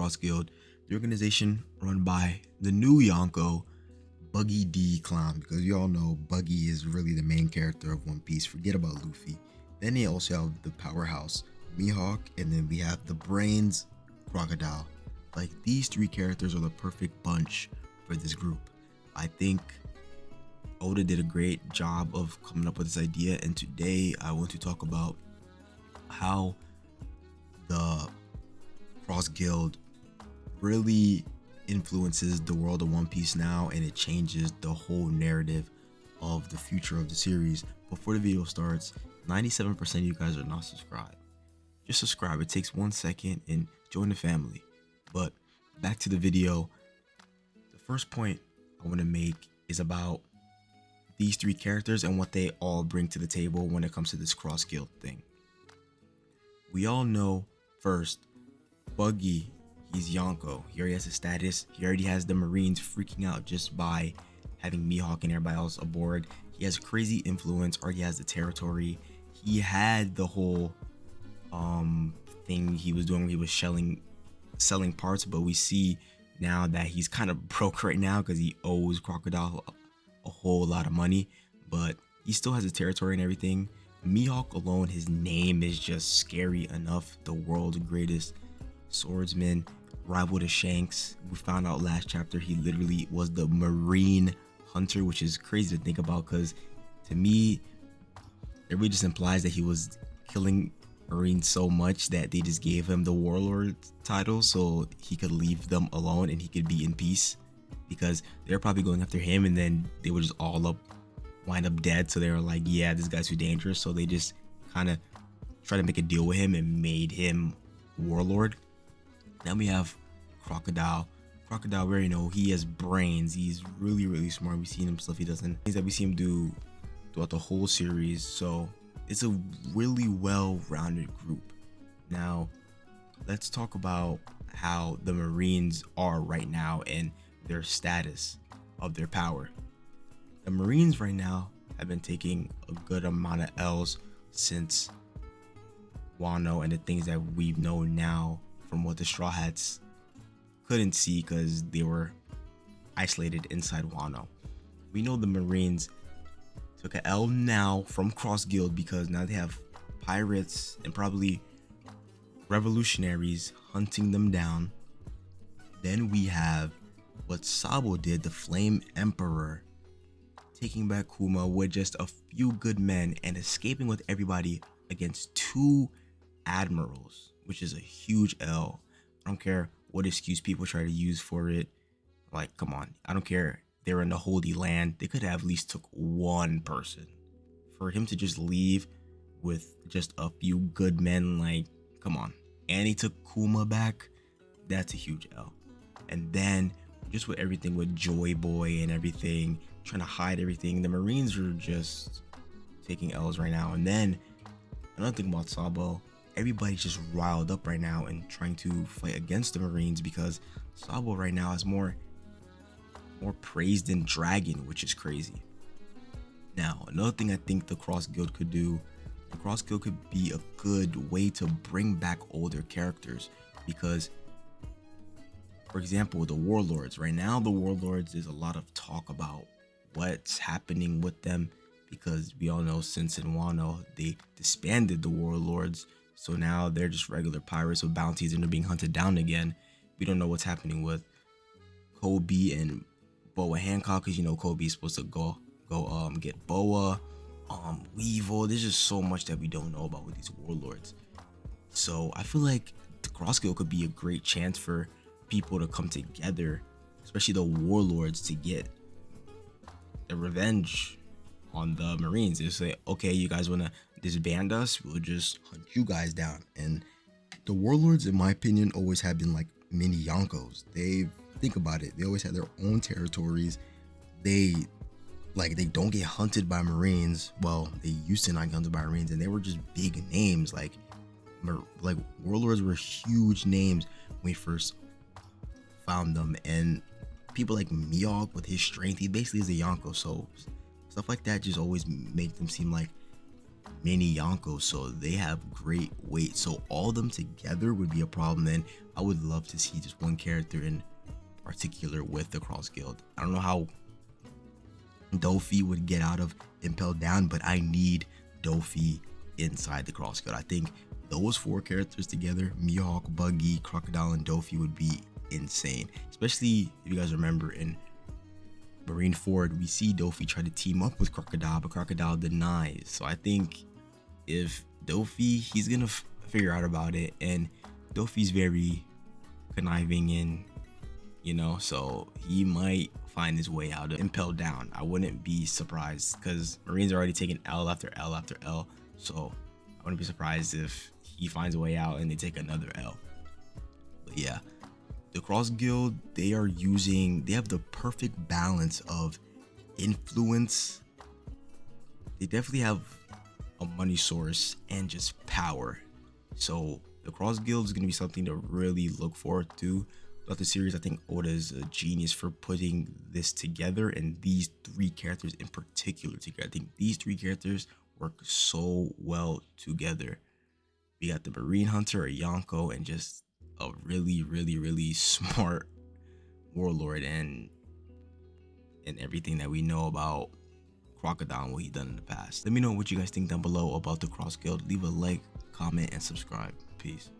Cross Guild, the organization run by the new Yonko, Buggy D Clown, because you all know Buggy is really the main character of One Piece. Forget about Luffy. Then they also have the powerhouse Mihawk, and then we have the brains Crocodile. Like, these three characters are the perfect bunch for this group. I think Oda did a great job of coming up with this idea, and today I want to talk about how the Cross Guild really influences the world of One Piece now, and it changes the whole narrative of the future of the series. Before the video starts, 97% of you guys are not subscribed. Just subscribe. It takes 1 second and join the family. But back to the video. The first point I want to make is about these three characters and what they all bring to the table when it comes to this Cross Guild thing. We all know, first, Buggy, he's Yonko. He already has a status. He already has the Marines freaking out just by having Mihawk and everybody else aboard. He has crazy influence, already has the territory. He had the whole thing he was doing where he was selling parts, but we see now that he's kind of broke right now because he owes Crocodile a whole lot of money, but he still has the territory and everything. Mihawk alone, his name is just scary enough. The world's greatest swordsman, rival to Shanks. We found out last chapter he literally was the Marine Hunter, which is crazy to think about, because to me it really just implies that he was killing Marines so much that they just gave him the Warlord title so he could leave them alone and he could be in peace, because they're probably going after him and then they would just all wind up dead. So they were like, yeah, this guy's too dangerous, so they just kind of tried to make a deal with him and made him Warlord. Then we have Crocodile. Crocodile, we already know he has brains. He's really smart. We've seen him stuff he doesn't, things that we see him do throughout the whole series. So it's a really well-rounded group. Now let's talk about how the Marines are right now and their status of their power. The Marines right now have been taking a good amount of L's since Wano, and the things that we know now from what the Straw Hats couldn't see because they were isolated inside Wano. We know the Marines took an L now from Cross Guild because now they have pirates and probably revolutionaries hunting them down. Then we have what Sabo did, the Flame Emperor, taking back Kuma with just a few good men and escaping with everybody against 2 admirals, which is a huge L. I don't care what excuse people try to use for it. Like, come on, I don't care. They're in the Holy Land. They could have at least took 1 person. For him to just leave with just a few good men, like, come on. And he took Kuma back. That's a huge L. And then just with everything with Joy Boy and everything, trying to hide everything, the Marines are just taking L's right now. And then another thing about Sabo, everybody's just riled up right now and trying to fight against the Marines because Sabo right now is more praise than Dragon, which is crazy. Now, another thing I think the Cross Guild could do, the Cross Guild could be a good way to bring back older characters, because, for example, the Warlords. Right now, the Warlords, there's a lot of talk about what's happening with them, because we all know since in Wano, they disbanded the Warlords. So now they're just regular pirates with bounties and they're being hunted down again. We don't know what's happening with Kobe and Boa Hancock, because you know Kobe's supposed to go get Boa, Weevil. There's just so much that we don't know about with these Warlords. So I feel like the Cross Guild could be a great chance for people to come together, especially the Warlords, to get the revenge on the Marines. They say, okay, you guys want to disband us, we'll just hunt you guys down. And the Warlords, in my opinion, always have been like mini Yonkos. Think about it, they always had their own territories. They don't get hunted by Marines. Well, they used to not get hunted by Marines, and they were just big names. Like Warlords were huge names when we first found them, and people like Mihawk with his strength, he basically is a Yonko. So stuff like that just always make them seem like mini Yonko, so they have great weight. So all of them together would be a problem. And I would love to see just one character in particular with the Cross Guild. I don't know how Dofi would get out of Impel Down, but I need Dofi inside the Cross Guild. I think those 4 characters together, Mihawk, Buggy, Crocodile, and Dofi, would be insane. Especially if you guys remember in Marineford, we see Dofi try to team up with Crocodile, but Crocodile denies. So I think if Dofi, he's gonna figure out about it, and Dofi's very conniving and, you know, so he might find his way out of Impel Down. I wouldn't be surprised because Marine's already taken L after L after L, so I wouldn't be surprised if he finds a way out and they take another L. But yeah, the Cross Guild, they have the perfect balance of influence. They definitely have a money source and just power. So the Cross Guild is going to be something to really look forward to throughout the series. I think Oda is a genius for putting this together, and these 3 characters in particular together. I think these 3 characters work so well together. We got the Marine Hunter, a Yonko, and just a really smart warlord, and everything that we know about Crocodile and what he's done in the past. Let me know what you guys think down below about the Cross Guild. Leave a like, comment, and subscribe. Peace.